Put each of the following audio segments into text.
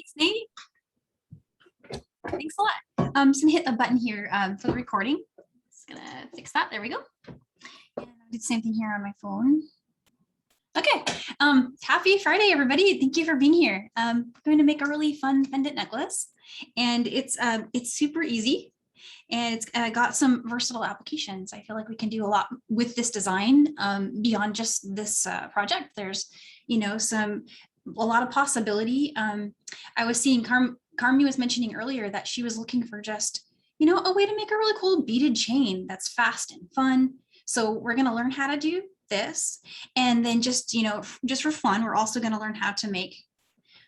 Thanks, Nate. Thanks a lot. I'm just gonna hit the button here for the recording. Just gonna fix that. There we go. And I'll do the same thing here on my phone. Okay. Happy Friday, everybody. Thank you for being here. I'm going to make a really fun pendant necklace, and it's super easy. And it's got some versatile applications. I feel like we can do a lot with this design beyond just this project. There's, you know, a lot of possibility. I was seeing Carmi was mentioning earlier that she was looking for just, you know, a way to make a really cool beaded chain that's fast and fun. So we're going to learn how to do this. And then just, you know, just for fun, we're also going to learn how to make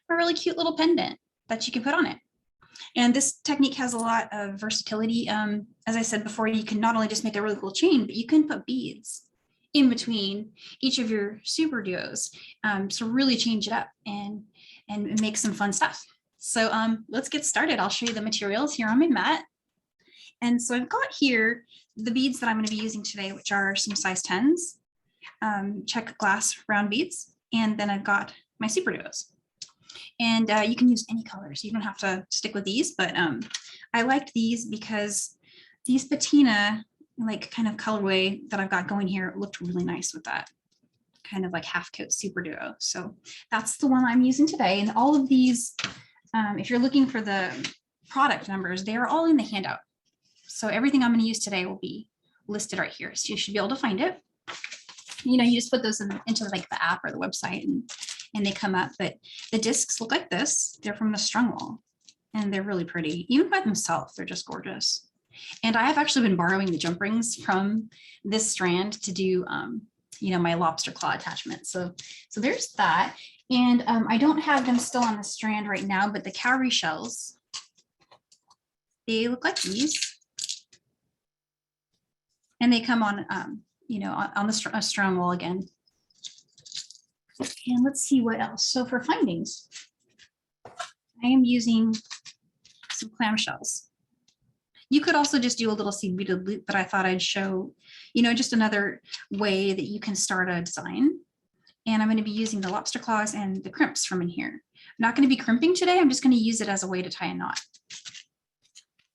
a really cute little pendant that you can put on it. And this technique has a lot of versatility. As I said before, you can not only just make a really cool chain, but you can put beads in between each of your SuperDuos to really change it up and make some fun stuff. So let's get started. I'll show you the materials here on my mat. And so I've got here the beads that I'm going to be using today, which are some size 10s, Czech glass round beads, and then I've got my SuperDuos. And you can use any colors. You don't have to stick with these, but I liked these because these patina, like kind of colorway that I've got going here, looked really nice with that kind of like half coat SuperDuo. So that's the one I'm using today. And all of these, if you're looking for the product numbers, they are all in the handout. So everything I'm going to use today will be listed right here. So you should be able to find it. You know, you just put those into like the app or the website and they come up, but the discs look like this. They're from the Strung Wall and they're really pretty. Even by themselves, they're just gorgeous. And I have actually been borrowing the jump rings from this strand to do, you know, my lobster claw attachment. So there's that. And I don't have them still on the strand right now, but the Cowrie shells, they look like these. And they come on, you know, on the Strung Wall again. And let's see what else. So for findings, I am using some clamshells. You could also just do a little seed beaded loop, but I thought I'd show, you know, just another way that you can start a design. And I'm going to be using the lobster claws and the crimps from in here. I'm not going to be crimping today. I'm just going to use it as a way to tie a knot.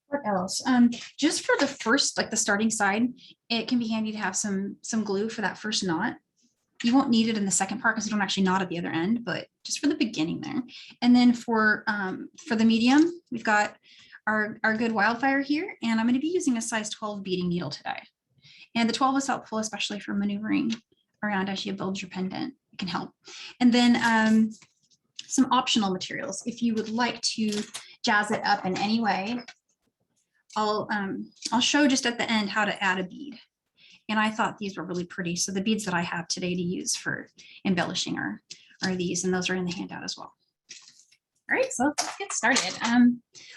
What else? Just for the first, like the starting side, it can be handy to have some glue for that first knot. You won't need it in the second part because you don't actually knot at the other end, but just for the beginning there. And then for the medium, we've got our good Wildfire here, and I'm going to be using a size 12 beading needle today. And the 12 is helpful, especially for maneuvering around as you build your pendant. It can help. And then some optional materials. If you would like to jazz it up in any way, I'll show just at the end how to add a bead. And I thought these were really pretty. So the beads that I have today to use for embellishing are these, and those are in the handout as well. All right, so let's get started.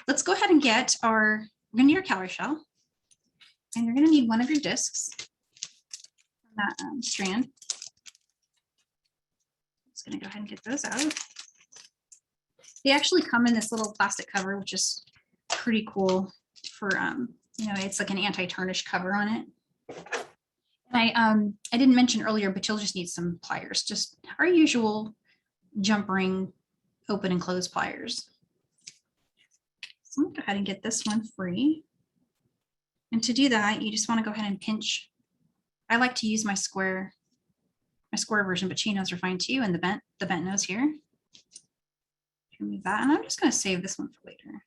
Let's go ahead and get we're gonna need our cowrie shell, and you're gonna need one of your discs from that strand. I'm just gonna go ahead and get those out. They actually come in this little plastic cover, which is pretty cool for, you know, it's like an anti-tarnish cover on it. And I didn't mention earlier, but you'll just need some pliers, just our usual jump ring open and close pliers. So I'm gonna go ahead and get this one free. And to do that, you just want to go ahead and pinch. I like to use my square version, but chinos are fine too, and the bent nose here. Remove that, and I'm just going to save this one for later.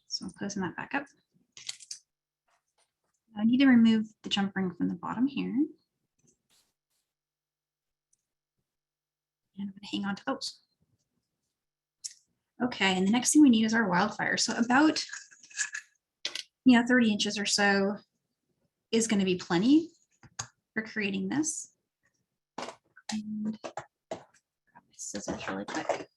So I'm closing that back up. I need to remove the jump ring from the bottom here. And I'm going to hang on to those. Okay, and the next thing we need is our Wildfire. So about, you know, 30 inches or so is going to be plenty for creating this. And grab my scissors really quick.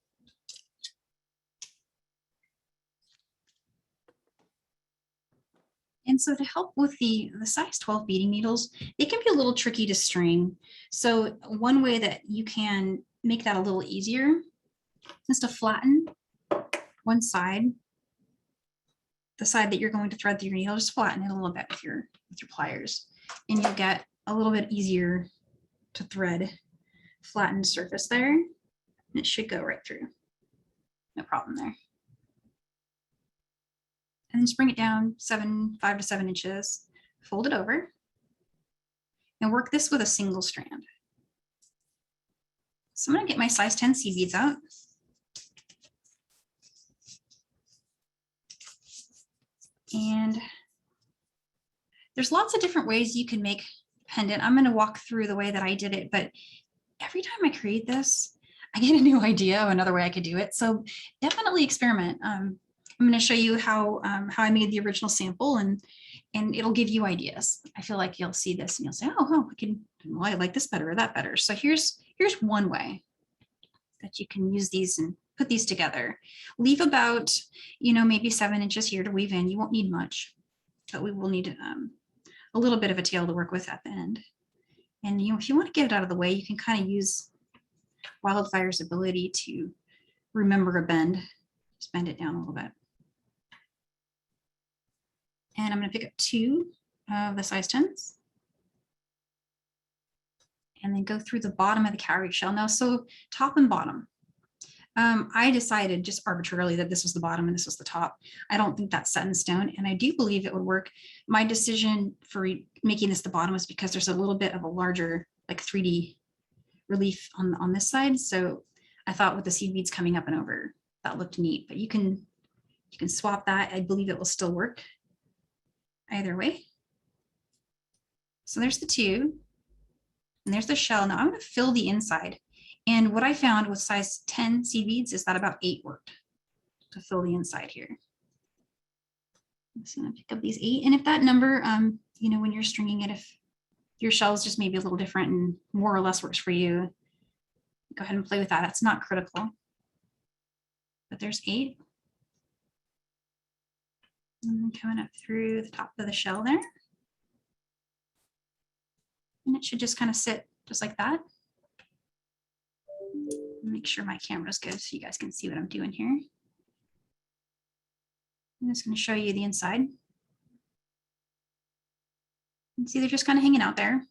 And so to help with the size 12 beading needles, they can be a little tricky to string. So one way that you can make that a little easier is to flatten one side, the side that you're going to thread through your needle, just flatten it a little bit with your pliers, and you'll get a little bit easier to thread flattened surface there. And it should go right through. Nope. problem there. And then just bring it down 5 to 7 inches, fold it over, and work this with a single strand. So I'm going to get my size 10 seed beads out. And there's lots of different ways you can make pendant. I'm going to walk through the way that I did it, but every time I create this, I get a new idea of another way I could do it. So definitely experiment. I'm going to show you how I made the original sample, and it'll give you ideas. I feel like you'll see this and you'll say, oh, I like this better or that better. So here's one way that you can use these and put these together. Leave about, maybe 7 inches here to weave in. You won't need much, but we will need a little bit of a tail to work with at the end. And if you want to get it out of the way, you can kind of use Wildfire's ability to remember a bend. Just bend it down a little bit. And I'm going to pick up 2 of the size 10s. And then go through the bottom of the cowrie shell. Now, so top and bottom. I decided just arbitrarily that this was the bottom and this was the top. I don't think that's set in stone, and I do believe it would work. My decision for making this the bottom was because there's a little bit of a larger, like 3D relief on this side. So I thought with the seed beads coming up and over, that looked neat. But you can swap that. I believe it will still work either way. So there's the 2, and there's the shell. Now I'm going to fill the inside. And what I found with size 10 seed beads is that about 8 worked to fill the inside here. I'm just going to pick up these 8. And if that number, when you're stringing it, if your shell is just maybe a little different and more or less works for you, go ahead and play with that. That's not critical. But there's 8. And then coming up through the top of the shell there. And it should just kind of sit just like that. Make sure my camera's good so you guys can see what I'm doing here. I'm just going to show you the inside. And see, they're just kind of hanging out there.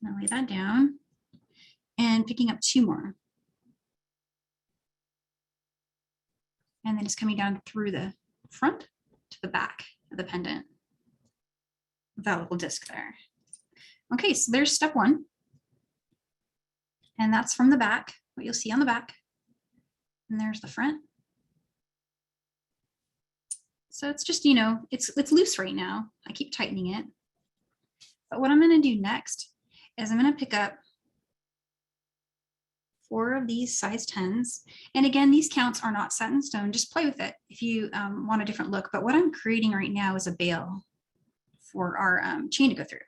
I'll lay that down and picking up 2 more. And then it's coming down through the front to the back of the pendant with that little disc there. Okay, so there's step 1. And that's from the back, what you'll see on the back. And there's the front. So it's just, it's loose right now. I keep tightening it. But what I'm going to do next is I'm going to pick up 4 of these size 10s. And again, these counts are not set in stone. Just play with it if you want a different look. But what I'm creating right now is a bail for our chain to go through.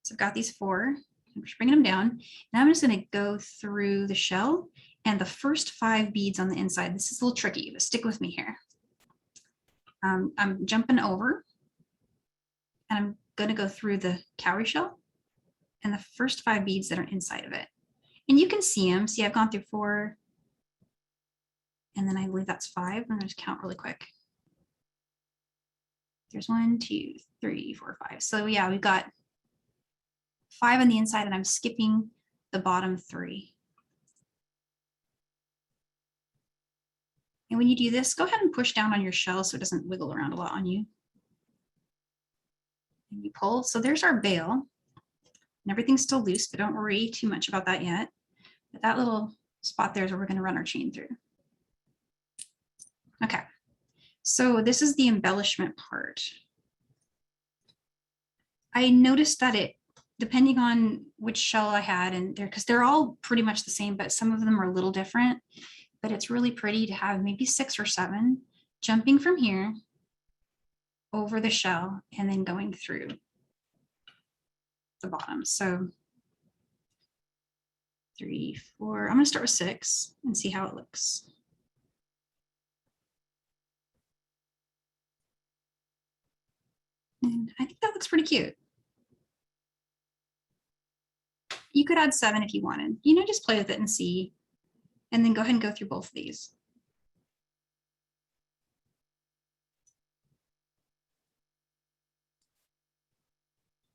So I've got these 4. I'm just bringing them down. Now I'm just going to go through the shell and the first 5 beads on the inside. This is a little tricky, but stick with me here. I'm jumping over and I'm going to go through the cowrie shell and the first 5 beads that are inside of it. And you can see them. See, I've gone through 4 and then I believe that's 5. I'm going to just count really quick. There's 1, 2, 3, 4, 5. So yeah, we've got 5 on the inside and I'm skipping the bottom 3. And when you do this, go ahead and push down on your shell so it doesn't wiggle around a lot on you. And you pull. So there's our bail. And everything's still loose, but don't worry too much about that yet. But that little spot there is where we're going to run our chain through. Okay. So this is the embellishment part. I noticed that depending on which shell I had in there, because they're all pretty much the same, but some of them are a little different. But it's really pretty to have maybe 6 or 7 jumping from here over the shell and then going through the bottom. So 3, 4, I'm going to start with 6 and see how it looks. And I think that looks pretty cute. You could add 7 if you wanted. Just play with it and see. And then go ahead and go through both of these.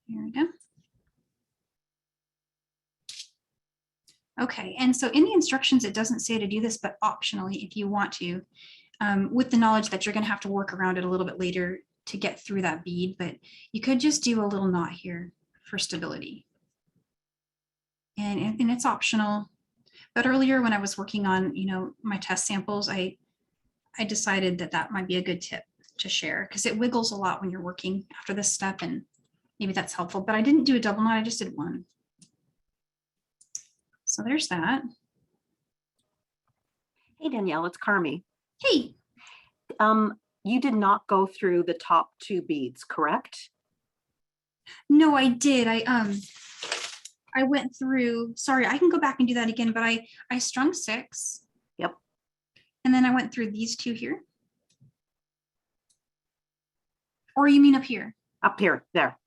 Here we go. Okay, and so in the instructions, it doesn't say to do this, but optionally, if you want to, with the knowledge that you're going to have to work around it a little bit later to get through that bead, but you could just do a little knot here for stability. And it's optional. But earlier when I was working on, my test samples, I decided that that might be a good tip to share because it wiggles a lot when you're working after this step, and maybe that's helpful. But I didn't do a double knot, I just did one. So there's that. Hey, Danielle, it's Carmi. Hey. You did not go through the top 2 beads, correct? No, I did. I went through, sorry, I can go back and do that again, but I strung 6. Yep. And then I went through these 2 here. Or you mean up here? Up here, there.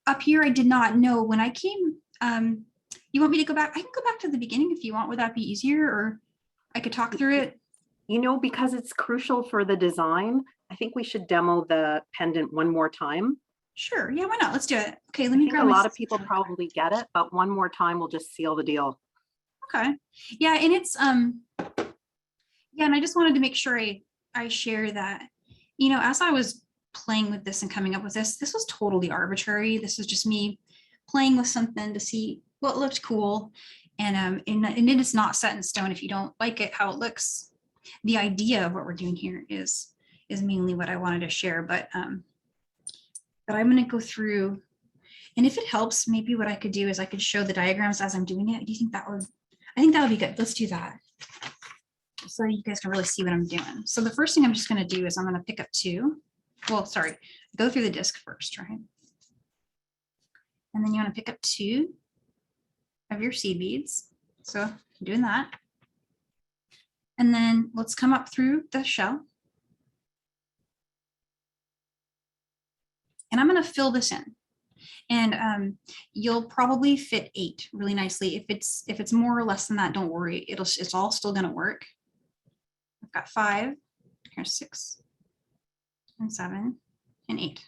Up here, I did not know when I came. You want me to go back? I can go back to the beginning if you want. Would that be easier? Or I could talk through it. Because it's crucial for the design, I think we should demo the pendant one more time. Sure. Yeah, why not? Let's do it. Okay, let me grab a lot of people probably get it, but one more time will just seal the deal. Okay. Yeah, and it's yeah, and I just wanted to make sure I share that, as I was playing with this and coming up with this was totally arbitrary. This was just me playing with something to see what looked cool. And it is not set in stone if you don't like it how it looks. The idea of what we're doing here is mainly what I wanted to share, but I'm going to go through, and if it helps, maybe what I could do is I could show the diagrams as I'm doing it. Do you think that would? I think that would be good. Let's do that, so you guys can really see what I'm doing. So the first thing I'm just going to do is I'm going to pick up 2. Well, sorry, go through the disc first, right? And then you want to pick up 2 of your seed beads. So I'm doing that. And then let's come up through the shell. And I'm going to fill this in. And you'll probably fit 8 really nicely. If it's more or less than that, don't worry. It's all still going to work. I've got 5, here's 6, and 7, and 8.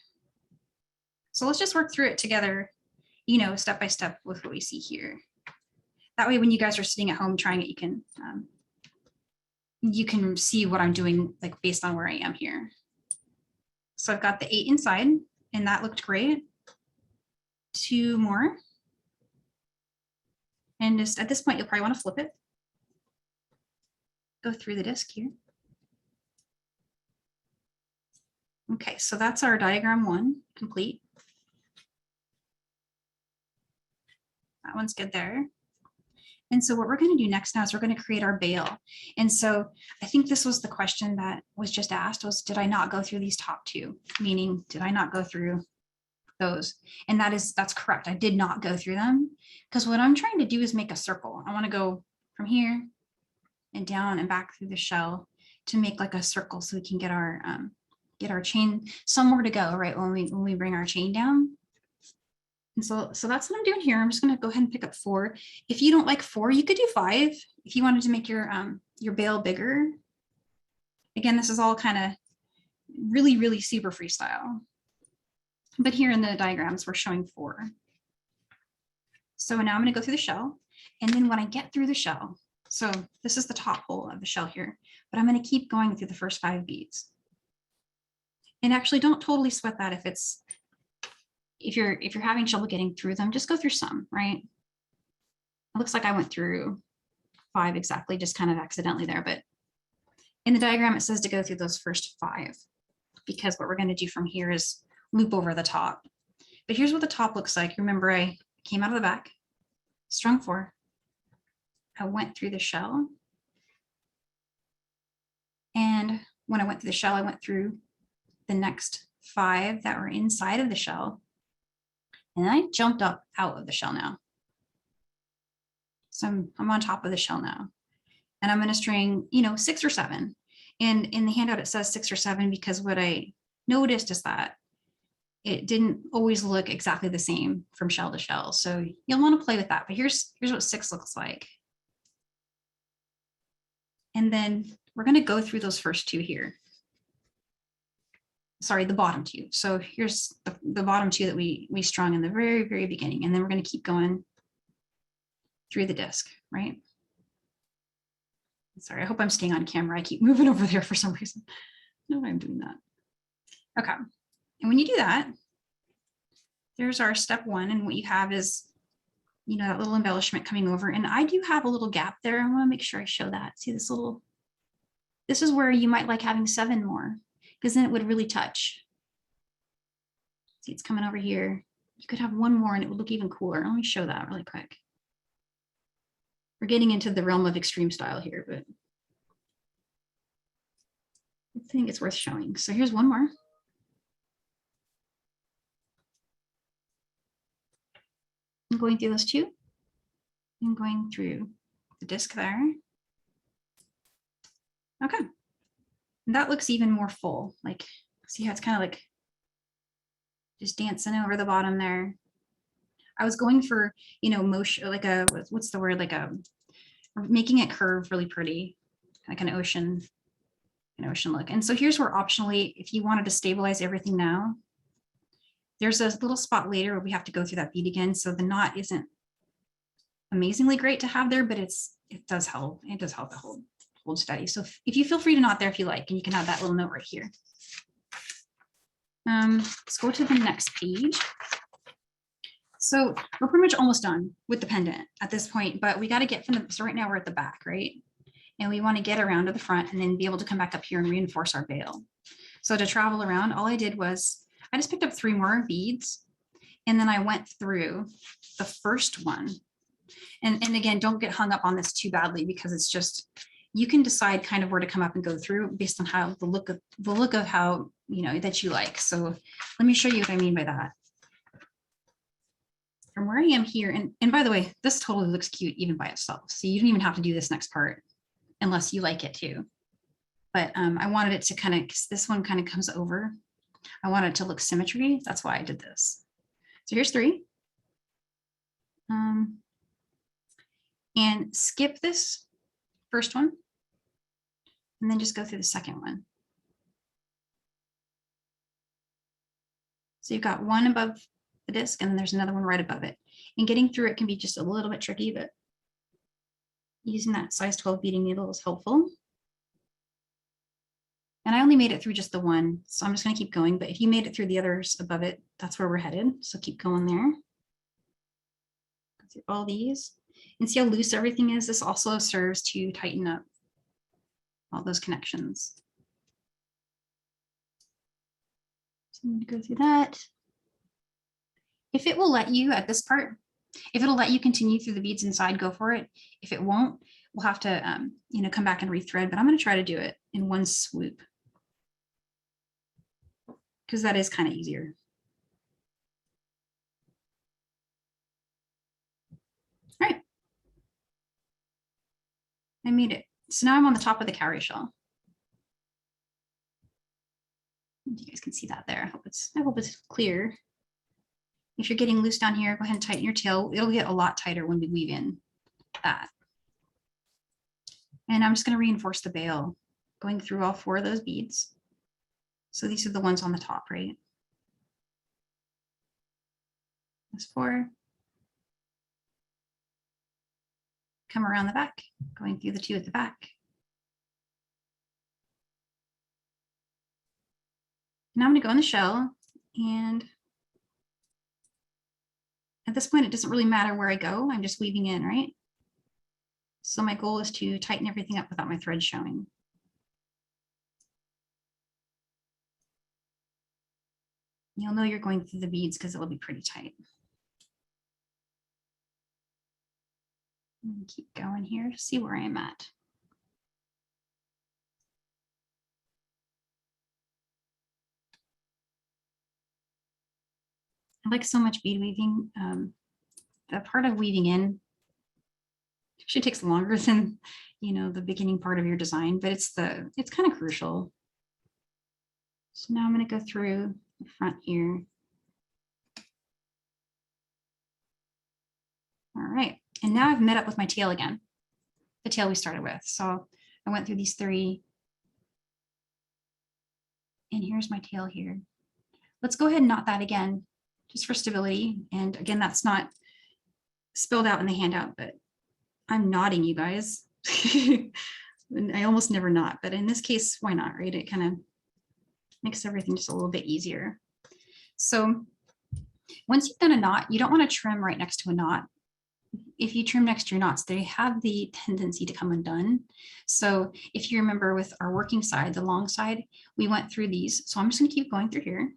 So let's just work through it together, step by step with what we see here. That way, when you guys are sitting at home trying it, you can see what I'm doing, like based on where I am here. So I've got the 8 inside, and that looked great. 2 more. And just at this point, you'll probably want to flip it. Go through the disc here. Okay, so that's our diagram 1 complete. That one's good there. And so what we're going to do next now is we're going to create our bail. And so I think this was the question that was just asked was, did I not go through these top 2? Meaning, did I not go through those? And that's correct. I did not go through them because what I'm trying to do is make a circle. I want to go from here and down and back through the shell to make like a circle so we can get our chain somewhere to go, right? When we bring our chain down. And so that's what I'm doing here. I'm just going to go ahead and pick up 4. If you don't like 4, you could do 5 if you wanted to make your bail bigger. Again, this is all kind of really, really super freestyle. But here in the diagrams, we're showing 4. So now I'm going to go through the shell. And then when I get through the shell, so this is the top hole of the shell here, but I'm going to keep going through the first 5 beads. And actually don't totally sweat that if you're having trouble getting through them, just go through some, right? It looks like I went through 5 exactly, just kind of accidentally there, but in the diagram, it says to go through those first 5 because what we're going to do from here is loop over the top. But here's what the top looks like. Remember, I came out of the back, strung 4. I went through the shell. And when I went through the shell, I went through the next 5 that were inside of the shell. And then I jumped up out of the shell now. So I'm on top of the shell now. And I'm going to string, 6 or 7. And in the handout, it says 6 or 7 because what I noticed is that it didn't always look exactly the same from shell to shell. So you'll want to play with that. But here's what 6 looks like. And then we're going to go through those first 2 here. Sorry, the bottom 2. So here's the bottom 2 that we strung in the very, very beginning. And then we're going to keep going through the disc, right? Sorry, I hope I'm staying on camera. I keep moving over there for some reason. No, I'm doing that. Okay, and when you do that, there's our step one, and what you have is, you know, that little embellishment coming over, and I do have a little gap there. I want to make sure I show that. See this little, this is where you might like having 7 more, because then it would really touch. See, it's coming over here. You could have 1 more and it would look even cooler. Let me show that really quick. We're getting into the realm of extreme style here, but I think it's worth showing. So here's 1 more. I'm going through those 2 and going through the disc there. Okay. And that looks even more full. Like, see how it's kind of like just dancing over the bottom there. I was going for, you know, motion, like a, what's the word? Like a, making it curve really pretty, like an ocean look. And so here's where optionally, if you wanted to stabilize everything now, there's a little spot later where we have to go through that bead again. So the knot isn't amazingly great to have there, but it does help. It does help it hold steady. So if you feel free to knot there if you like, and you can have that little note right here. Let's go to the next page. So we're pretty much almost done with the pendant at this point, but we got to get from the, so right now we're at the back, right? And we want to get around to the front and then be able to come back up here and reinforce our bail. So to travel around, all I did was I just picked up 3 more beads, and then I went through the first one. And again, don't get hung up on this too badly, because it's just, you can decide kind of where to come up and go through based on how the look of how, you know, that you like. So let me show you what I mean by that. From where I am here, and by the way, this totally looks cute even by itself. So you don't even have to do this next part unless you like it too. But I wanted it to kind of, this one kind of comes over. I want it to look symmetry. That's why I did this. So here's 3. And skip this first one, and then just go through the second one. So you've got 1 above the disc, and then there's another one right above it. And getting through it can be just a little bit tricky, but using that size 12 beading needle is helpful. And I only made it through just the one, so I'm just going to keep going. But if you made it through the others above it, that's where we're headed. So keep going there. Go through all these. And see how loose everything is? This also serves to tighten up all those connections. So I'm going to go through that. If it will let you at this part, if it'll let you continue through the beads inside, go for it. If it won't, we'll have to, you know, come back and rethread, but I'm going to try to do it in one swoop, because that is kind of easier. All right. I made it. So now I'm on the top of the cowrie shell. You guys can see that there. I hope it's clear. If you're getting loose down here, go ahead and tighten your tail. It'll get a lot tighter when we weave in that. And I'm just going to reinforce the bail, going through all 4 of those beads. So these are the ones on the top, right? That's 4. Come around the back, going through the 2 at the back. Now I'm going to go in the shell, and at this point, it doesn't really matter where I go. I'm just weaving in, right? So my goal is to tighten everything up without my thread showing. You'll know you're going through the beads because it will be pretty tight. Keep going here to see where I am at. I like so much bead weaving. The part of weaving in actually takes longer than, you know, the beginning part of your design, but it's kind of crucial. So now I'm going to go through the front here. All right, and now I've met up with my tail again, the tail we started with. So I went through these 3, and here's my tail here. Let's go ahead and knot that again, just for stability. And again, that's not spelled out in the handout, but I'm knotting, you guys. And I almost never knot, but in this case, why not, right? It kind of makes everything just a little bit easier. So once you've done a knot, you don't want to trim right next to a knot. If you trim next to your knots, they have the tendency to come undone. So if you remember with our working side, the long side, we went through these. So I'm just going to keep going through here,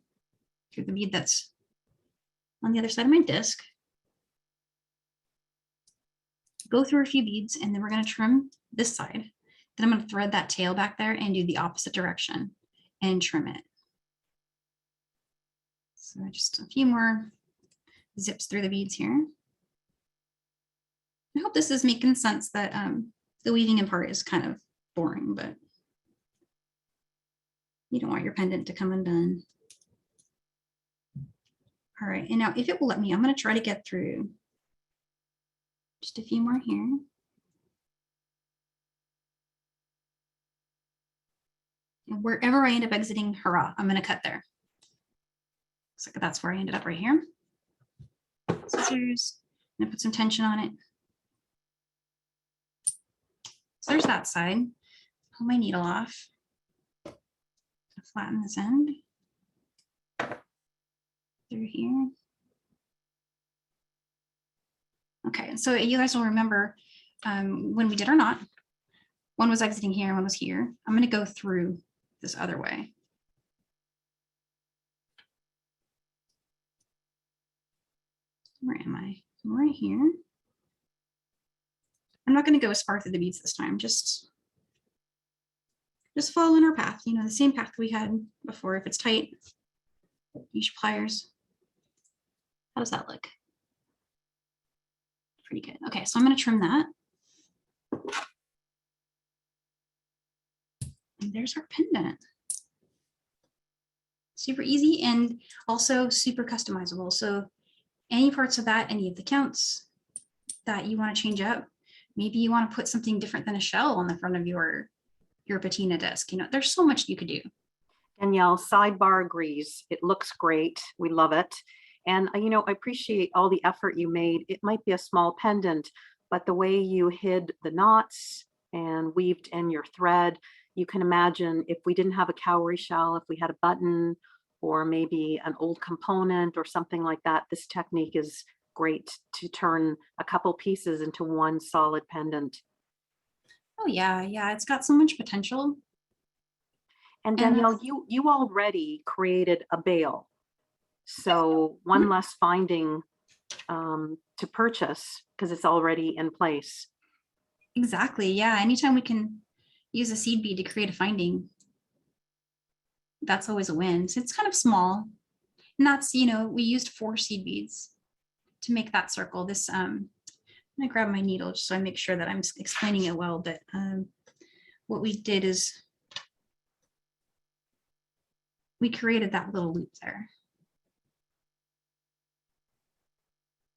through the bead that's on the other side of my disc. Go through a few beads, and then we're going to trim this side. Then I'm going to thread that tail back there and do the opposite direction and trim it. So just a few more zips through the beads here. I hope this is making sense that the weaving in part is kind of boring, but you don't want your pendant to come undone. All right, and now if it will let me, I'm going to try to get through just a few more here. And wherever I end up exiting, hurrah, I'm going to cut there. Looks like that's where I ended up right here. Scissors, I'm going to put some tension on it. So there's that side. Pull my needle off. Flatten this end through here. Okay, so you guys will remember when we did our knot, one was exiting here and one was here. I'm going to go through this other way. Where am I? I'm right here. I'm not going to go as far through the beads this time. Just follow in our path. You know, the same path we had before. If it's tight, use your pliers. How does that look? Pretty good. Okay, so I'm going to trim that. And there's our pendant. Super easy and also super customizable. So any parts of that, any of the counts that you want to change up, maybe you want to put something different than a shell on the front of your patina disc. You know, there's so much you could do. Danielle, sidebar agrees. It looks great. We love it. And, you know, I appreciate all the effort you made. It might be a small pendant, but the way you hid the knots and weaved in your thread, you can imagine if we didn't have a cowrie shell, if we had a button or maybe an old component or something like that, this technique is great to turn a couple pieces into one solid pendant. Oh yeah, yeah, it's got so much potential. And Danielle, you already created a bail. So one less finding to purchase because it's already in place. Exactly, yeah, anytime we can use a seed bead to create a finding, that's always a win. So it's kind of small. And that's, you know, we used 4 seed beads to make that circle. This, I'm gonna grab my needle just so I make sure that I'm explaining it well, but what we did is we created that little loop there.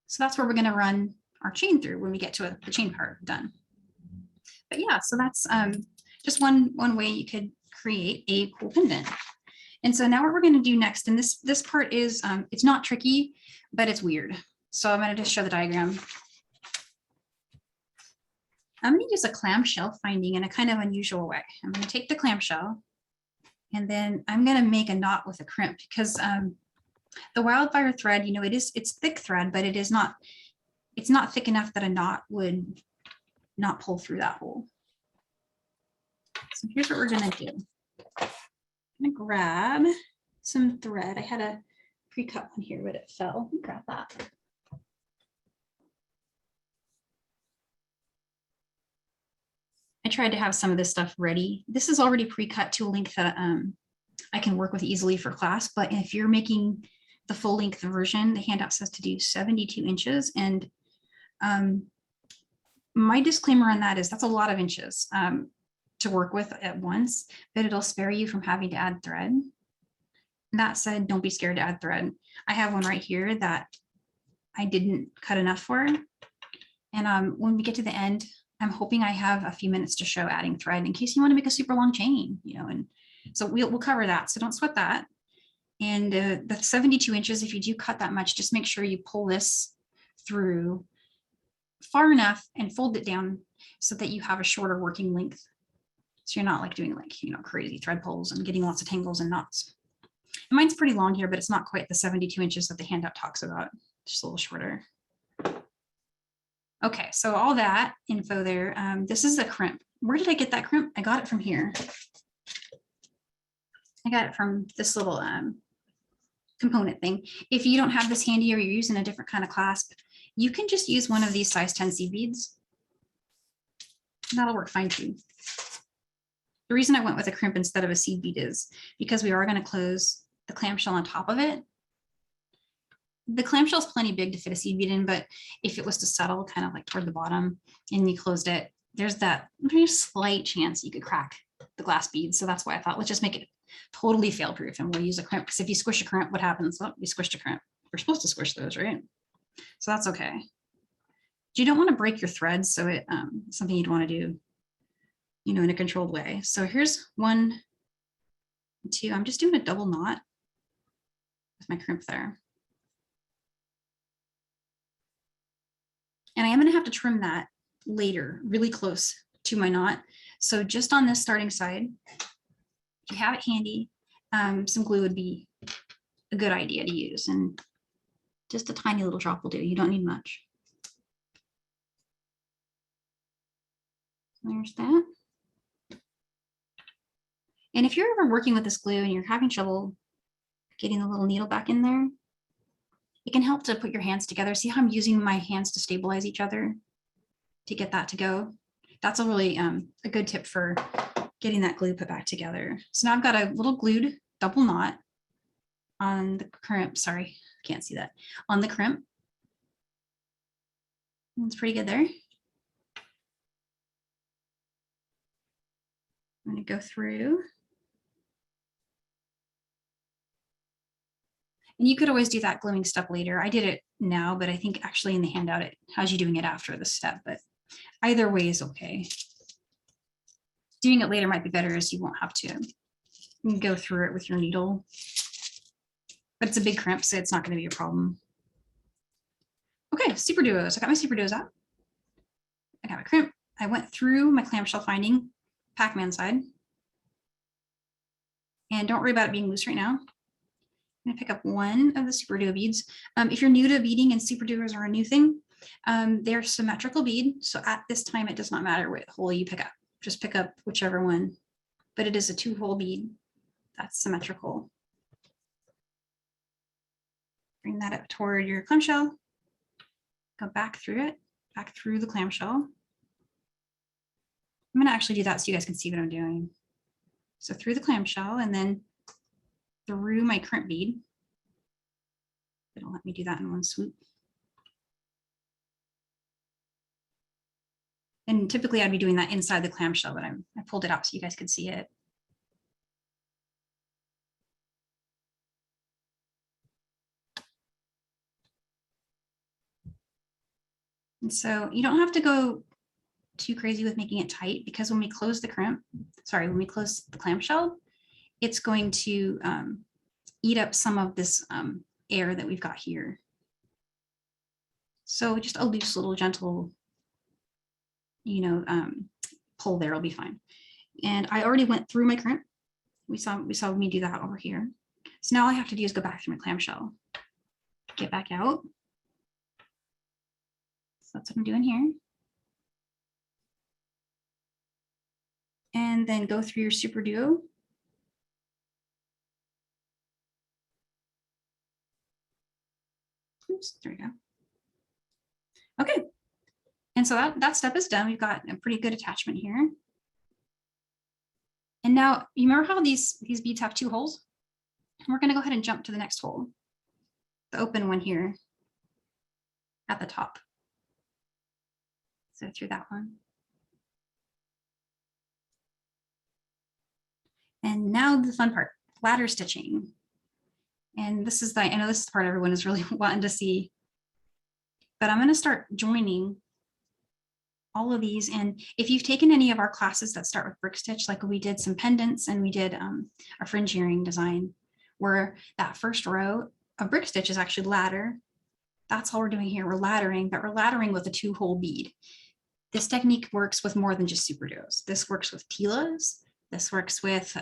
So that's where we're gonna run our chain through when we get to the chain part done. But yeah, so that's just one way you could create a cool pendant. And so now what we're gonna do next, and this part is, it's not tricky, but it's weird. So I'm gonna just show the diagram. I'm gonna use a clamshell finding in a kind of unusual way. I'm gonna take the clamshell and then I'm gonna make a knot with a crimp because the Wildfire thread, you know, it's thick thread, but it's not thick enough that a knot would not pull through that hole. So here's what we're gonna do. I'm gonna grab some thread. I had a pre-cut one here, but it fell. Grab that. I tried to have some of this stuff ready. This is already pre-cut to a length that I can work with easily for class, but if you're making the full length version, the handout says to do 72 inches. And my disclaimer on that is that's a lot of inches to work with at once, but it'll spare you from having to add thread. And that said, don't be scared to add thread. I have one right here that I didn't cut enough for. And when we get to the end, I'm hoping I have a few minutes to show adding thread in case you want to make a super long chain, you know, and so we'll cover that. So don't sweat that. And the 72 inches, if you do cut that much, just make sure you pull this through far enough and fold it down so that you have a shorter working length. So you're not like doing like, you know, crazy thread pulls and getting lots of tangles and knots. And mine's pretty long here, but it's not quite the 72 inches that the handout talks about, just a little shorter. Okay, so all that info there. This is the crimp. Where did I get that crimp? I got it from here. I got it from this little component thing. If you don't have this handy or you're using a different kind of clasp, you can just use one of these size 10 seed beads. That'll work fine too. The reason I went with a crimp instead of a seed bead is because we are going to close the clamshell on top of it. The clamshell is plenty big to fit a seed bead in, but if it was to settle kind of like toward the bottom and you closed it, there's that very slight chance you could crack the glass bead. So that's why I thought, let's just make it totally fail proof and we'll use a crimp, because if you squish a crimp, what happens? Well, we squished a crimp. We're supposed to squish those, right? So that's okay. You don't want to break your threads, so it something you'd want to do, you know, in a controlled way. So here's 1, 2. I'm just doing a double knot with my crimp there. And I am going to have to trim that later, really close to my knot. So just on this starting side, if you have it handy, some glue would be a good idea to use. And just a tiny little drop will do. You don't need much. There's that. And if you're ever working with this glue and you're having trouble getting the little needle back in there, it can help to put your hands together. See how I'm using my hands to stabilize each other to get that to go? That's a really a good tip for getting that glue put back together. So now I've got a little glued double knot on the crimp. Sorry, can't see that. On the crimp. That's pretty good there. I'm going to go through. And you could always do that gluing step later. I did it now, but I think actually in the handout it has you doing it after the step, but either way is okay. Doing it later might be better, as you won't have to go through it with your needle. But it's a big crimp, so it's not going to be a problem. Okay, SuperDuos. I got my SuperDuos out. I got my crimp. I went through my clamshell finding, Pac-Man side. And don't worry about it being loose right now. I'm going to pick up one of the SuperDuo beads. If you're new to beading and SuperDuos are a new thing, they're symmetrical bead. So at this time, it does not matter what hole you pick up. Just pick up whichever one. But it is a 2-hole bead that's symmetrical. Bring that up toward your clamshell. Go back through it, back through the clamshell. I'm going to actually do that so you guys can see what I'm doing. So through the clamshell and then through my crimp bead. It'll let me do that in one swoop. And typically I'd be doing that inside the clamshell, but I pulled it out so you guys could see it. And so you don't have to go too crazy with making it tight, because when we close the crimp, sorry, when we close the clamshell, it's going to eat up some of this air that we've got here. So just a loose little gentle, you know, pull there will be fine. And I already went through my crimp. We saw me do that over here. So now all I have to do is go back through my clamshell, get back out. So that's what I'm doing here. And then go through your SuperDuo. Oops, there we go. Okay. And so that step is done. We've got a pretty good attachment here. And now you remember how these beads have 2 holes? And we're going to go ahead and jump to the next hole, the open one here at the top. So through that one. And now the fun part, ladder stitching. And this is I know this is the part everyone is really wanting to see, but I'm going to start joining all of these. And if you've taken any of our classes that start with brick stitch, like we did some pendants and we did a fringe earring design, where that first row of brick stitch is actually ladder, That's all we're doing here. We're laddering, but we're laddering with a 2-hole bead. This technique works with more than just SuperDuos. This works with Tilas. This works with,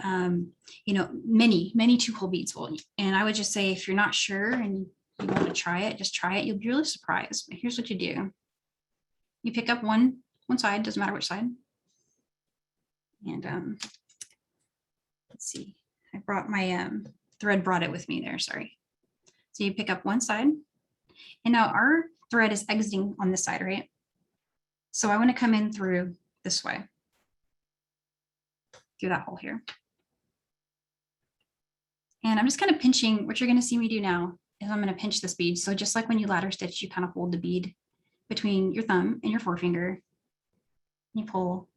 you know, many 2-hole beads. And I would just say, if you're not sure and you want to try it, just try it. You'll be really surprised. But here's what you do. You pick up one side, doesn't matter which side. And let's see, I brought my thread, brought it with me there, sorry. So you pick up one side, and now our thread is exiting on this side, right? So I want to come in through this way, through that hole here. And I'm just kind of pinching. What you're going to see me do now is I'm going to pinch this bead. So just like when you ladder stitch, you kind of hold the bead between your thumb and your forefinger. You pull.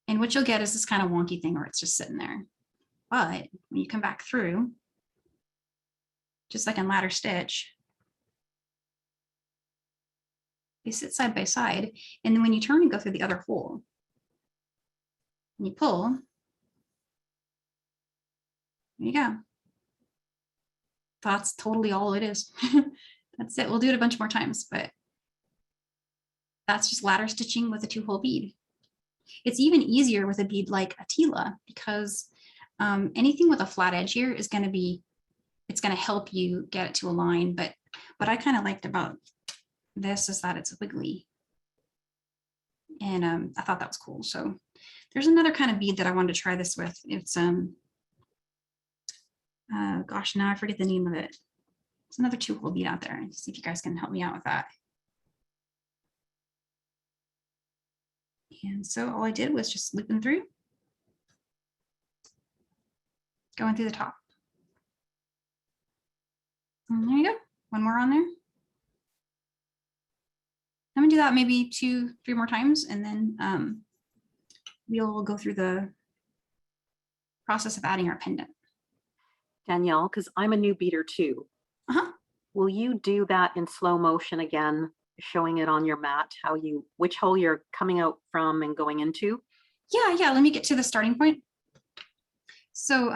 And what you'll get is this kind of wonky thing where it's just sitting there. But when you come back through, just like in ladder stitch, they sit side by side. And then when you turn and go through the other hole, and you pull, there you go. That's totally all it is. That's it. We'll do it a bunch more times, but that's just ladder stitching with a 2-hole bead. It's even easier with a bead like a Tila, because anything with a flat edge here is going to be, it's going to help you get it to align. But what I kind of liked about this is that it's wiggly. And I thought that was cool. So there's another kind of bead that I wanted to try this with. It's, gosh, now I forget the name of it. It's another 2-hole bead out there. See if you guys can help me out with that. And so all I did was just looping through, going through the top. And there you go. One more on there. I'm gonna do that maybe 2-3 more times, and then we'll go through the process of adding our pendant. Danielle, because I'm a new beater too. Will you do that in slow motion again, showing it on your mat, how you, which hole you're coming out from and going into? Yeah, let me get to the starting point. So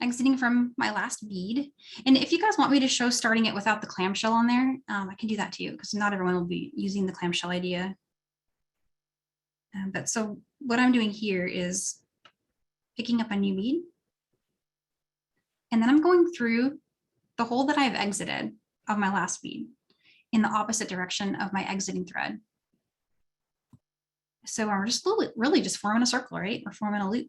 exiting from my last bead. And if you guys want me to show starting it without the clamshell on there, I can do that too, because not everyone will be using the clamshell idea. But so what I'm doing here is picking up a new bead. And then I'm going through the hole that I've exited of my last bead in the opposite direction of my exiting thread. So we're just really just forming a circle, right? We're forming a loop.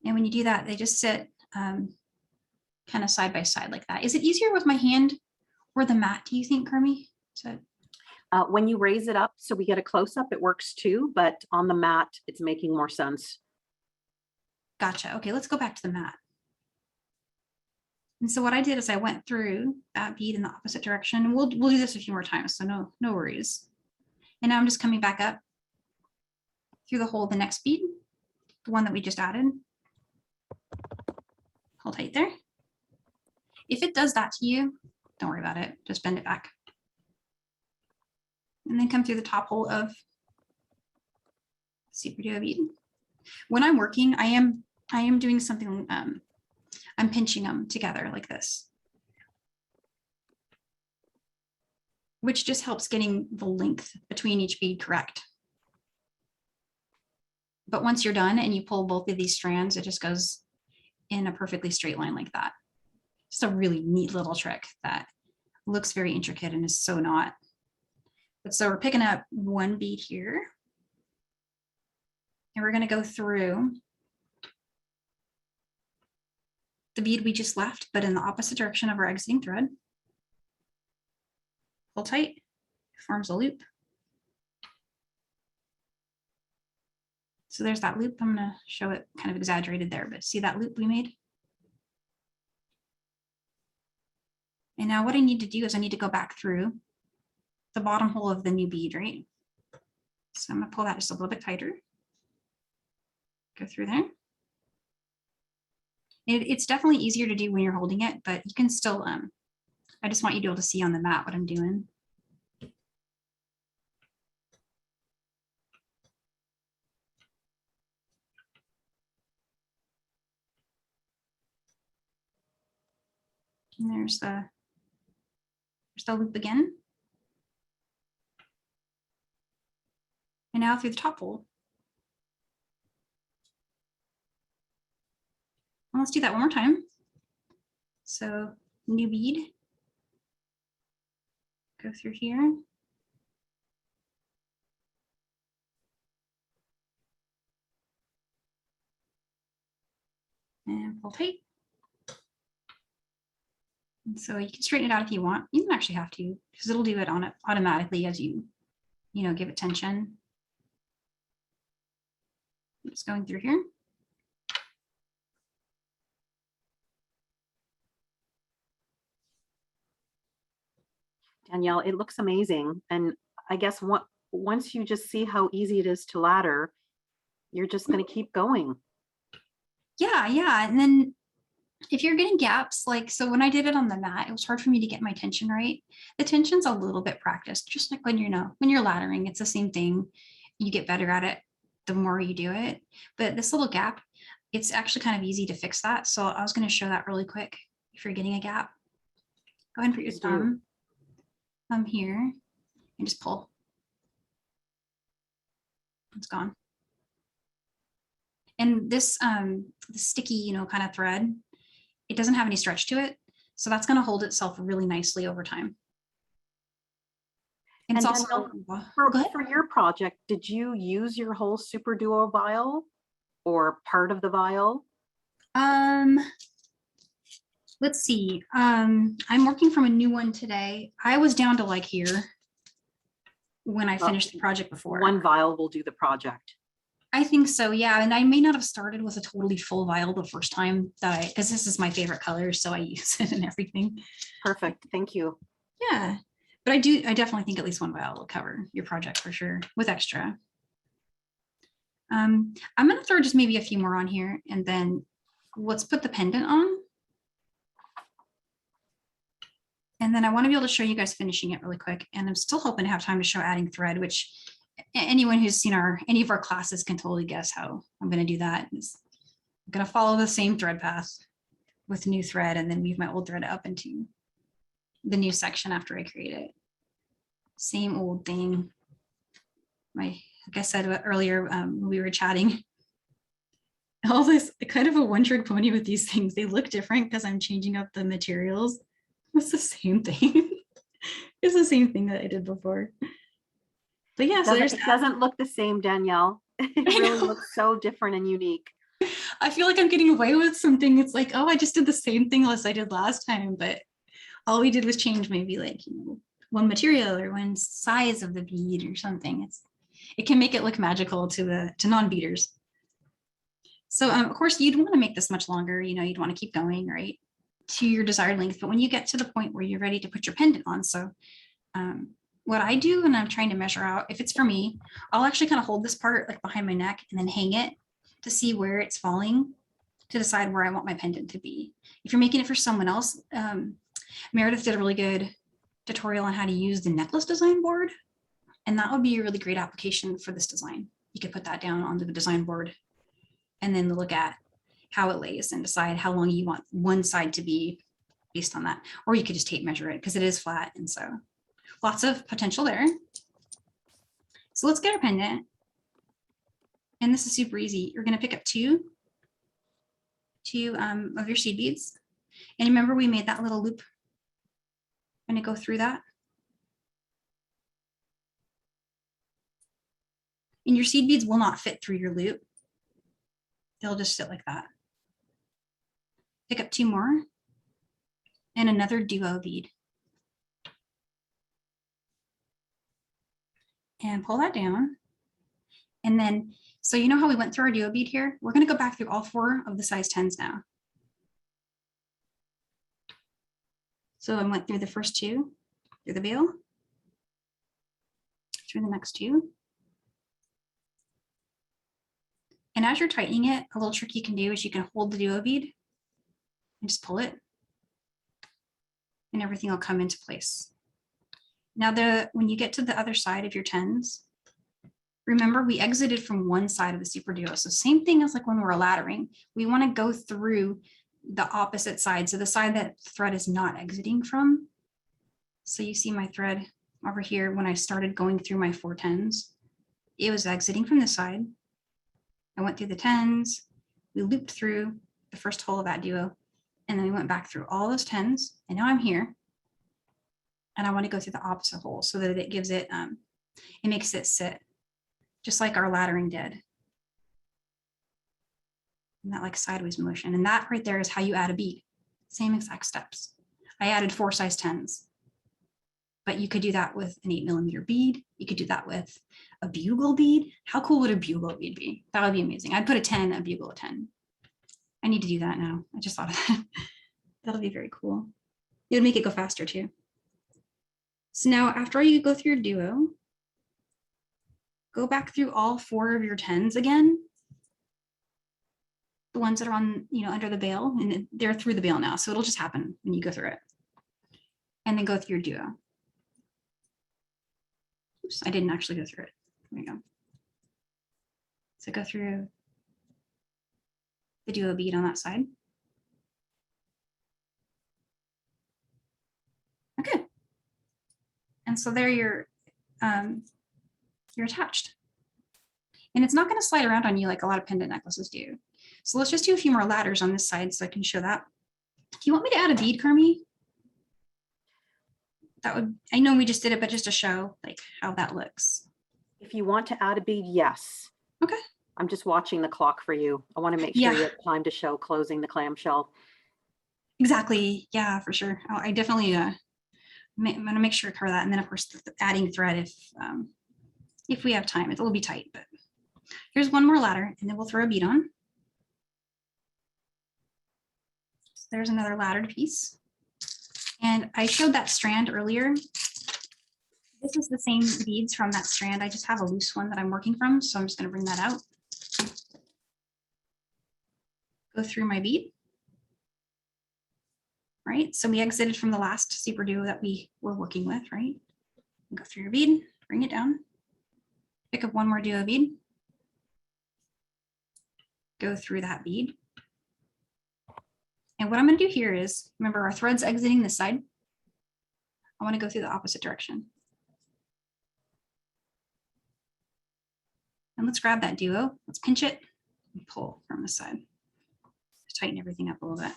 And when you do that, they just sit kind of side by side like that. Is it easier with my hand or the mat, do you think, Kermie? So, when you raise it up so we get a close-up, it works too, but on the mat, it's making more sense. Gotcha. Okay, let's go back to the mat. And so what I did is I went through that bead in the opposite direction. And we'll do this a few more times, so no worries. And now I'm just coming back up through the hole of the next bead, the one that we just added. Hold tight there. If it does that to you, don't worry about it. Just bend it back. And then come through the top hole of SuperDuo bead. When I'm working, I am doing something, I'm pinching them together like this, which just helps getting the length between each bead correct. But once you're done and you pull both of these strands, it just goes in a perfectly straight line like that. Just a really neat little trick that looks very intricate and is so not. But so we're picking up one bead here, and we're going to go through the bead we just left, but in the opposite direction of our exiting thread. Pull tight, forms a loop. So there's that loop. I'm going to show it kind of exaggerated there, but see that loop we made? And now what I need to do is I need to go back through the bottom hole of the new bead, right? So I'm going to pull that just a little bit tighter. Go through there. It's definitely easier to do when you're holding it, but you can still, I just want you to be able to see on the mat what I'm doing. And there's the loop again. And now through the top hole. And let's do that one more time. So new bead. Go through here. And pull tight. And so you can straighten it out if you want. You don't actually have to, because it'll do it on it automatically as you give it tension. Just going through here. Danielle, it looks amazing. And I guess once you just see how easy it is to ladder, you're just going to keep going. Yeah. And then if you're getting gaps, like, so when I did it on the mat, it was hard for me to get my tension right. The tension's a little bit practiced, just like when you're laddering, it's the same thing. You get better at it the more you do it. But this little gap, it's actually kind of easy to fix that. So I was going to show that really quick. If you're getting a gap, go ahead and put your thumb here and just pull. It's gone. And this the sticky, kind of thread, it doesn't have any stretch to it. So that's going to hold itself really nicely over time. And it's also for your project, did you use your whole SuperDuo vial or part of the vial? Let's see. I'm working from a new one today. I was down to like here when I finished the project before. One vial will do the project. I think so, yeah. And I may not have started with a totally full vial the first time because this is my favorite color, so I use it and everything. Perfect, thank you. Yeah, but I definitely think at least one vial will cover your project for sure with extra. I'm gonna throw just maybe a few more on here, and then let's put the pendant on. And then I want to be able to show you guys finishing it really quick. And I'm still hoping to have time to show adding thread, which anyone who's seen any of our classes can totally guess how I'm going to do that. I'm going to follow the same thread path with new thread and then weave my old thread up into the new section after I create it. Same old thing. Like I said earlier when we were chatting, all this kind of a one-trick pony with these things. They look different because I'm changing up the materials. It's the same thing. It's the same thing that I did before. But yeah, so it doesn't look the same, Danielle. It really looks so different and unique. I feel like I'm getting away with something. It's like, oh, I just did the same thing as I did last time, but all we did was change maybe like one material or one size of the bead or something. It can make it look magical to non-beaders. So of course you'd want to make this much longer. You'd want to keep going right to your desired length. But when you get to the point where you're ready to put your pendant on, so what I do when I'm trying to measure out, if it's for me, I'll actually kind of hold this part like behind my neck and then hang it to see where it's falling to decide where I want my pendant to be. If you're making it for someone else, Meredith did a really good tutorial on how to use the necklace design board. And that would be a really great application for this design. You could put that down onto the design board and then look at how it lays and decide how long you want one side to be based on that. Or you could just tape measure it because it is flat. And so lots of potential there. So let's get our pendant. And this is super easy. You're going to pick up two of your seed beads. And remember we made that little loop. I'm going to go through that. And your seed beads will not fit through your loop. They'll just sit like that. Pick up two more and another duo bead. And pull that down. And then, so you know how we went through our duo bead here? We're going to go back through all 4 of the size 10s now. So I went through the first 2, through the bail, through the next 2. And as you're tightening it, a little trick you can do is you can hold the duo bead and just pull it and everything will come into place. Now when you get to the other side of your 10s, remember we exited from one side of the SuperDuo. So same thing as like when we're laddering, we want to go through the opposite side. So the side that thread is not exiting from. So you see my thread over here when I started going through my 410s, it was exiting from this side. I went through the 10s, we looped through the first hole of that duo, and then we went back through all those 10s, and now I'm here. And I want to go through the opposite hole so that it gives it, it makes it sit just like our laddering did. And that like sideways motion. And that right there is how you add a bead. Same exact steps. I added 4 size 10s. But you could do that with an 8mm bead. You could do that with a bugle bead. How cool would a bugle bead be? That would be amazing. I'd put a 10, a bugle, a 10. I need to do that now. I just thought of that. That'll be very cool. It would make it go faster too. So now after you go through your duo, go back through all 4 of your 10s again. The ones that are on, under the bail, and they're through the bail now. So it'll just happen when you go through it. And then go through your duo. Oops, I didn't actually go through it. There we go. So go through the duo bead on that side. Okay. And so there you're attached. And it's not going to slide around on you like a lot of pendant necklaces do. So let's just do a few more ladders on this side so I can show that. Do you want me to add a bead, Carmi? That would, I know we just did it, but just to show like how that looks. If you want to add a bead, yes. Okay. I'm just watching the clock for you. I want to make sure you have time to show closing the clamshell. Exactly. Yeah, for sure. I definitely I'm gonna make sure to cover that. And then of course adding thread if we have time. It'll be tight, but here's one more ladder and then we'll throw a bead on. So there's another laddered piece. And I showed that strand earlier. This is the same beads from that strand. I just have a loose one that I'm working from. So I'm just going to bring that out. Go through my bead. Right. So we exited from the last SuperDuo that we were working with, right? Go through your bead, bring it down. Pick up one more duo bead. Go through that bead. And what I'm going to do here is, remember our thread's exiting this side. I want to go through the opposite direction. And let's grab that duo. Let's pinch it and pull from the side. Tighten everything up a little bit.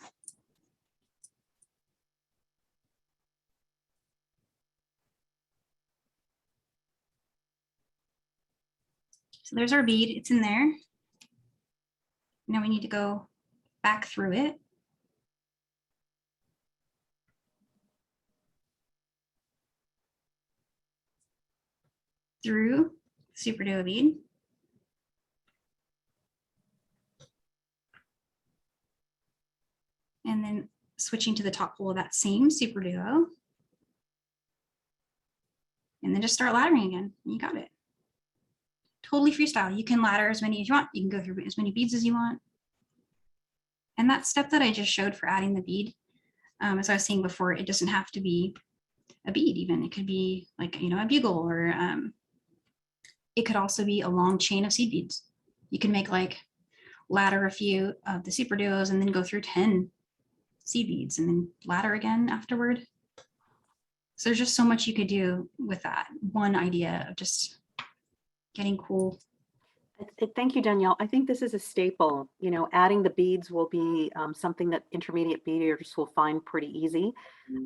So there's our bead. It's in there. Now we need to go back through it. Through SuperDuo bead. And then switching to the top hole of that same SuperDuo. And then just start laddering again. You got it. Totally freestyle. You can ladder as many as you want. You can go through as many beads as you want. And that step that I just showed for adding the bead, as I was saying before, it doesn't have to be a bead even. It could be like, a bugle, or it could also be a long chain of seed beads. You can make like ladder a few of the SuperDuos and then go through 10 seed beads and then ladder again afterward. So there's just so much you could do with that one idea of just getting cool. Thank you, Danielle. I think this is a staple. Adding the beads will be something that intermediate beaders will find pretty easy.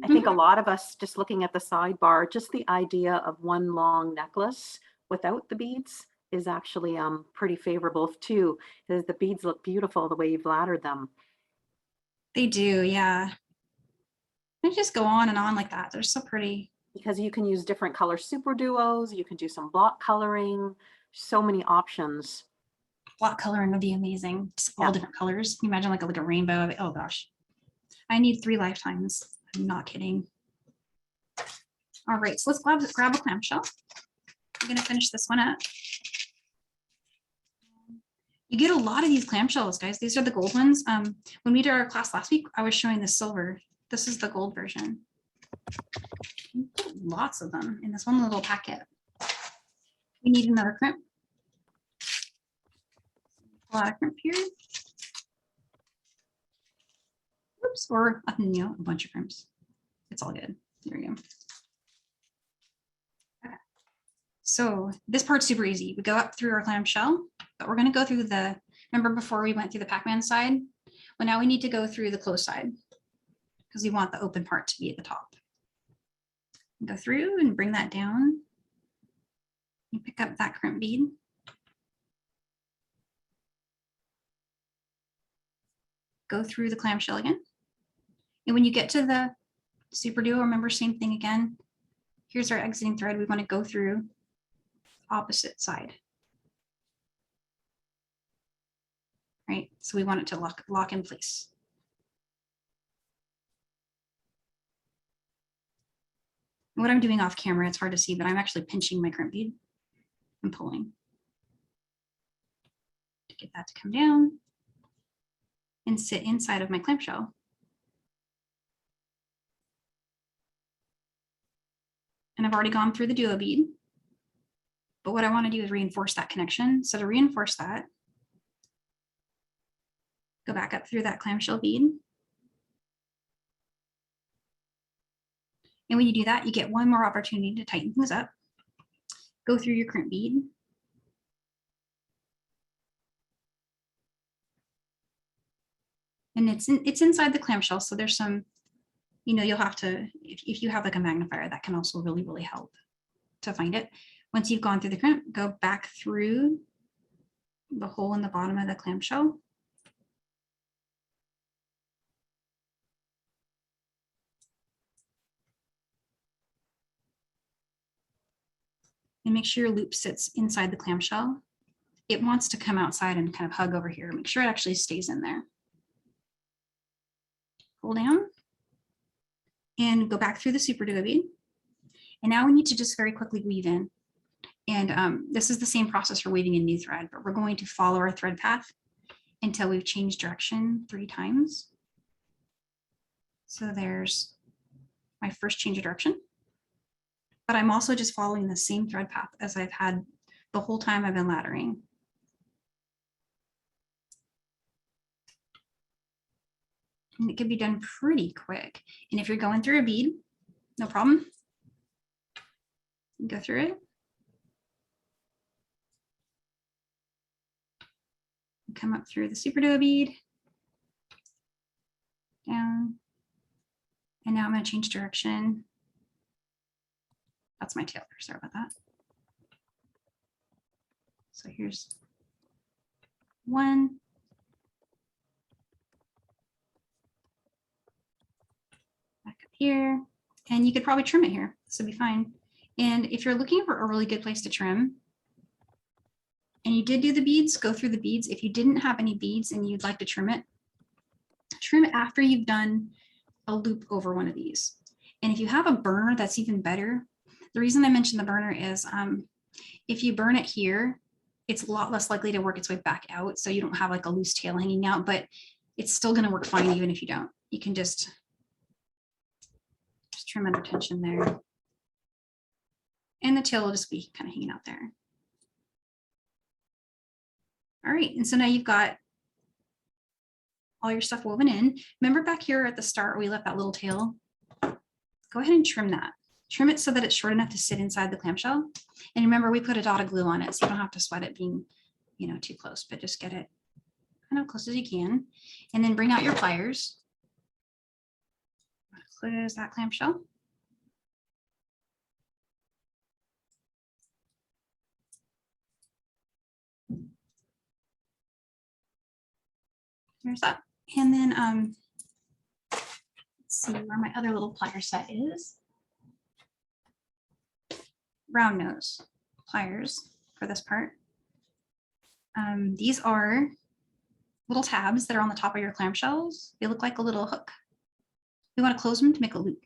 I think a lot of us, just looking at the sidebar, just the idea of one long necklace without the beads is actually pretty favorable too, because the beads look beautiful the way you've laddered them. They do, yeah. They just go on and on like that. They're so pretty. Because you can use different color SuperDuos, you can do some block coloring, so many options. Block coloring would be amazing. Just all different colors. Can you imagine like a rainbow of it? Oh gosh. I need 3 lifetimes. I'm not kidding. All right, so let's grab a clamshell. I'm gonna finish this one up. You get a lot of these clamshells, guys. These are the gold ones. When we did our class last week, I was showing the silver. This is the gold version. Lots of them in this one little packet. We need another crimp. Pull out a crimp here. Oops, or you know, a bunch of crimps. It's all good. There we go. Okay. So this part's super easy. We go up through our clamshell, but we're going to go through the, remember before we went through the Pac-Man side? Well, now we need to go through the closed side because we want the open part to be at the top. Go through and bring that down. You pick up that crimp bead. Go through the clamshell again. And when you get to the SuperDuo, remember, same thing again. Here's our exiting thread. We want to go through opposite side. Right? So we want it to lock in place. What I'm doing off camera, it's hard to see, but I'm actually pinching my crimp bead and pulling to get that to come down and sit inside of my clamshell. And I've already gone through the duo bead, but what I want to do is reinforce that connection. So to reinforce that, go back up through that clamshell bead. And when you do that, you get one more opportunity to tighten things up. Go through your crimp bead. And it's inside the clamshell, so there's some, you know, you'll have to, if you have like a magnifier, that can also really, really help to find it. Once you've gone through the crimp, go back through the hole in the bottom of the clamshell. And make sure your loop sits inside the clamshell. It wants to come outside and kind of hug over here. Make sure it actually stays in there. Pull down and go back through the SuperDuo bead. And now we need to just very quickly weave in. And this is the same process for weaving a new thread, but we're going to follow our thread path until we've changed direction 3 times. So there's my first change of direction. But I'm also just following the same thread path as I've had the whole time I've been laddering. And it can be done pretty quick. And if you're going through a bead, no problem. Go through it. Come up through the SuperDuo bead. Down. And now I'm going to change direction. That's my tail there, sorry about that. So here's 1. Back up here. And you could probably trim it here. This would be fine. And if you're looking for a really good place to trim, and you did do the beads, go through the beads. If you didn't have any beads and you'd like to trim it after you've done a loop over one of these. And if you have a burner, that's even better. The reason I mentioned the burner is if you burn it here, it's a lot less likely to work its way back out. So you don't have like a loose tail hanging out, but it's still going to work fine even if you don't. You can just trim under tension there. And the tail will just be kind of hanging out there. All right, and so now you've got all your stuff woven in. Remember back here at the start, we left that little tail. Go ahead and trim that. Trim it so that it's short enough to sit inside the clamshell. And remember, we put a dot of glue on it, so you don't have to sweat it being, you know, too close, but just get it kind of close as you can. And then bring out your pliers. Close that clamshell. There's that. And then let's see where my other little plier set is. Round nose pliers for this part. These are little tabs that are on the top of your clamshells. They look like a little hook. We want to close them to make a loop.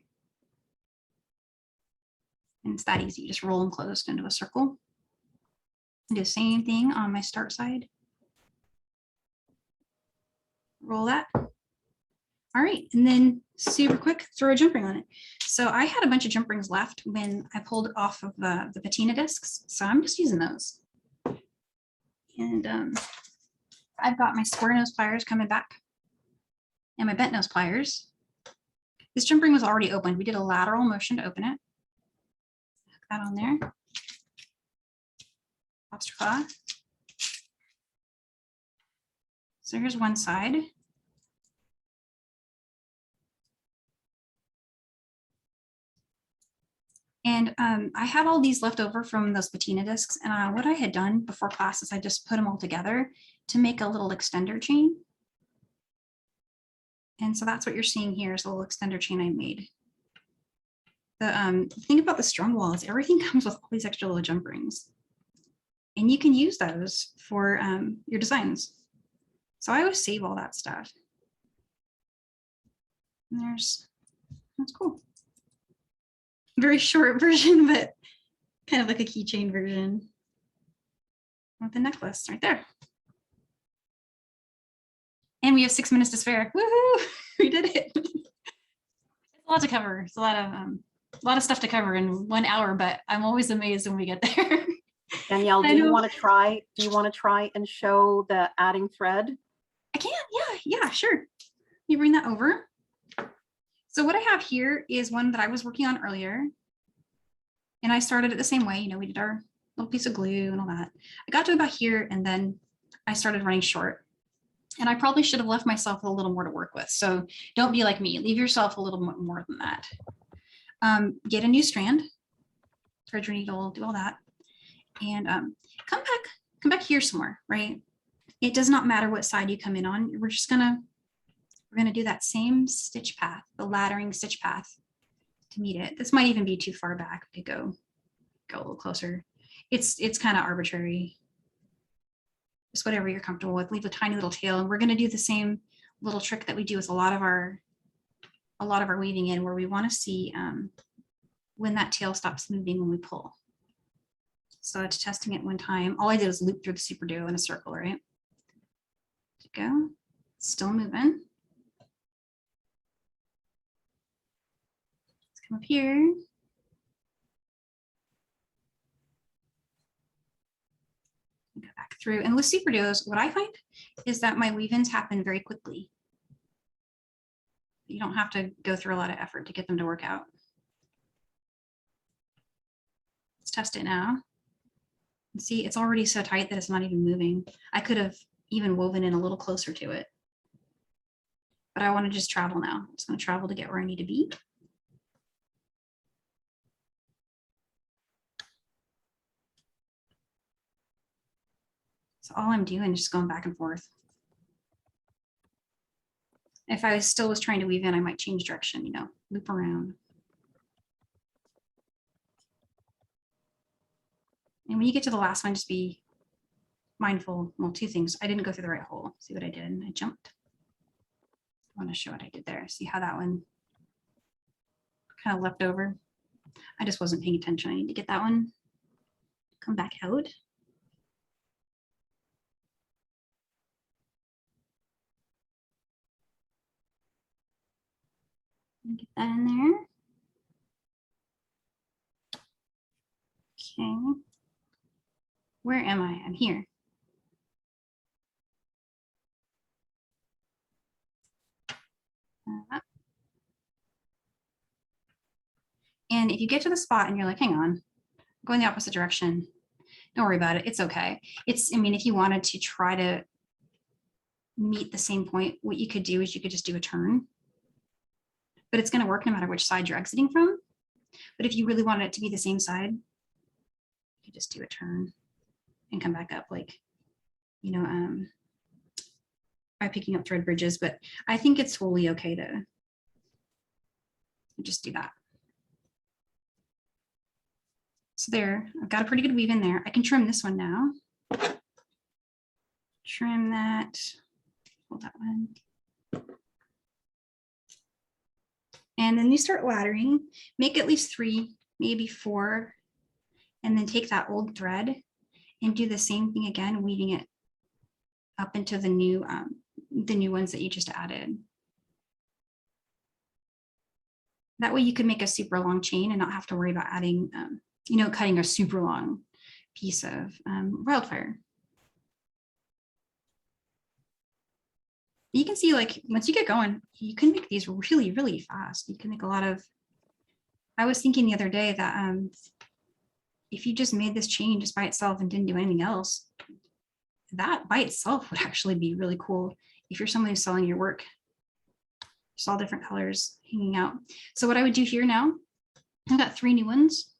And it's that easy. You just roll them closed into a circle. And do the same thing on my start side. Roll that. All right, and then super quick, throw a jump ring on it. So I had a bunch of jump rings left when I pulled off of the patina discs, so I'm just using those. And I've got my square nose pliers coming back. and my bent nose pliers. This jump ring was already opened. We did a lateral motion to open it. Hook that on there. Lobster claw. So here's one side. And I had all these left over from those patina discs. And what I had done before class is I just put them all together to make a little extender chain. And so that's what you're seeing here is a little extender chain I made. The thing about the strung wall is everything comes with all these extra little jump rings. And you can use those for your designs. So I always save all that stuff. And that's cool. Very short version, but kind of like a keychain version with the necklace right there. And we have 6 minutes to spare. Woohoo! We did it. It's a lot to cover. It's a lot of stuff to cover in 1 hour, but I'm always amazed when we get there. Danielle, do you want to try? Do you want to try and show the adding thread? I can, yeah, sure. You bring that over. So what I have here is one that I was working on earlier. And I started it the same way, you know, we did our little piece of glue and all that. I got to about here and then I started running short. And I probably should have left myself a little more to work with. So don't be like me, leave yourself a little more than that. Get a new strand, thread your needle, do all that. And come back here somewhere, right? It does not matter what side you come in on. We're gonna do that same stitch path, the laddering stitch path to meet it. This might even be too far back. We could go a little closer. It's kind of arbitrary. Just whatever you're comfortable with. Leave a tiny little tail, and we're gonna do the same little trick that we do with a lot of our weaving in, where we want to see when that tail stops moving when we pull. So it's testing it one time. All I did was loop through the SuperDuo in a circle, right? Go, still moving. Let's come up here. Go back through. And with SuperDuos, what I find is that my weave-ins happen very quickly. You don't have to go through a lot of effort to get them to work out. Let's test it now. And see, it's already so tight that it's not even moving. I could have even woven in a little closer to it. But I want to just travel now. I'm just going to travel to get where I need to be. So all I'm doing is just going back and forth. If I still was trying to weave in, I might change direction, you know, loop around. And when you get to the last one, just be mindful. Well, two things. I didn't go through the right hole. See what I did? I jumped. I want to show what I did there. See how that one kind of left over. I just wasn't paying attention. I need to get that one come back out. Get that in there. Okay. Where am I? I'm here. And if you get to the spot and you're like, hang on, go in the opposite direction, don't worry about it. It's okay. I mean, if you wanted to try to meet the same point, what you could do is you could just do a turn. But it's going to work no matter which side you're exiting from. But if you really wanted it to be the same side, you could just do a turn and come back up, like, you know, by picking up thread bridges. But I think it's totally okay to just do that. So there, I've got a pretty good weave in there. I can trim this one now. Trim that, hold that one. And then you start laddering, make at least 3, maybe 4, and then take that old thread and do the same thing again, weaving it up into the new ones that you just added. That way you can make a super long chain and not have to worry about adding, you know, cutting a super long piece of wildfire. You can see like once you get going, you can make these really, really fast. You can make a lot of, I was thinking the other day that if you just made this chain just by itself and didn't do anything else, that by itself would actually be really cool if you're someone who's selling your work. Just all different colors hanging out. So what I would do here now, I've got 3 new ones.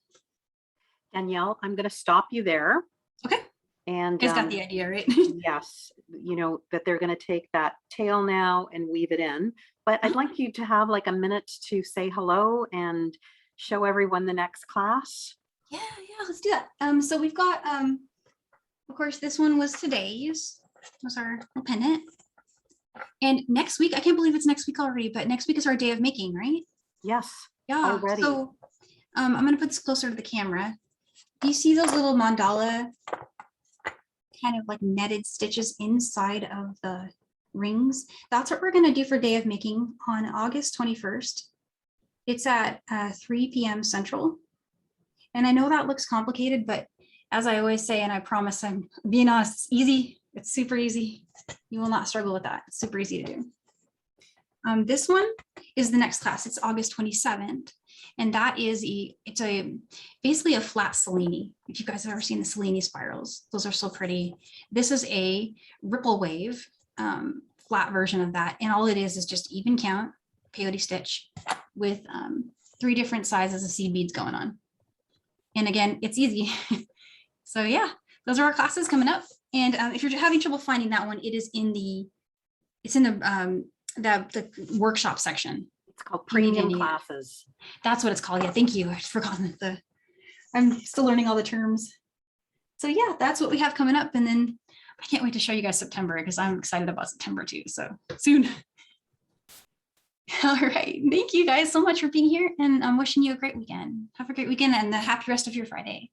Danielle, I'm going to stop you there. Okay. And You guys got the idea, right? yes, you know, that they're going to take that tail now and weave it in. But I'd like you to have like a minute to say hello and show everyone the next class. Yeah, let's do that. So we've got, of course, this one was today's, was our little pendant. And next week, I can't believe it's next week already, but next week is our day of making, right? Yes. Yeah. Already. So I'm going to put this closer to the camera. Do you see those little mandala kind of like netted stitches inside of the rings? That's what we're going to do for day of making on August 21st. It's at 3 p.m. Central. And I know that looks complicated, but as I always say, and I promise I'm being honest, it's easy. It's super easy. You will not struggle with that. It's super easy to do. This one is the next class. It's August 27th. And that is basically a flat Cellini. If you guys have ever seen the Cellini spirals, those are so pretty. This is a ripple wave, flat version of that. And all it is just even count peyote stitch with 3 different sizes of seed beads going on. And again, it's easy. So yeah, those are our classes coming up. And if you're having trouble finding that one, it's in the workshop section. It's called premium classes. That's what it's called. Yeah, thank you. I've forgotten I'm still learning all the terms. So yeah, that's what we have coming up. And then I can't wait to show you guys September because I'm excited about September too. So soon. All right. Thank you guys so much for being here. And I'm wishing you a great weekend. Have a great weekend and a happy rest of your Friday.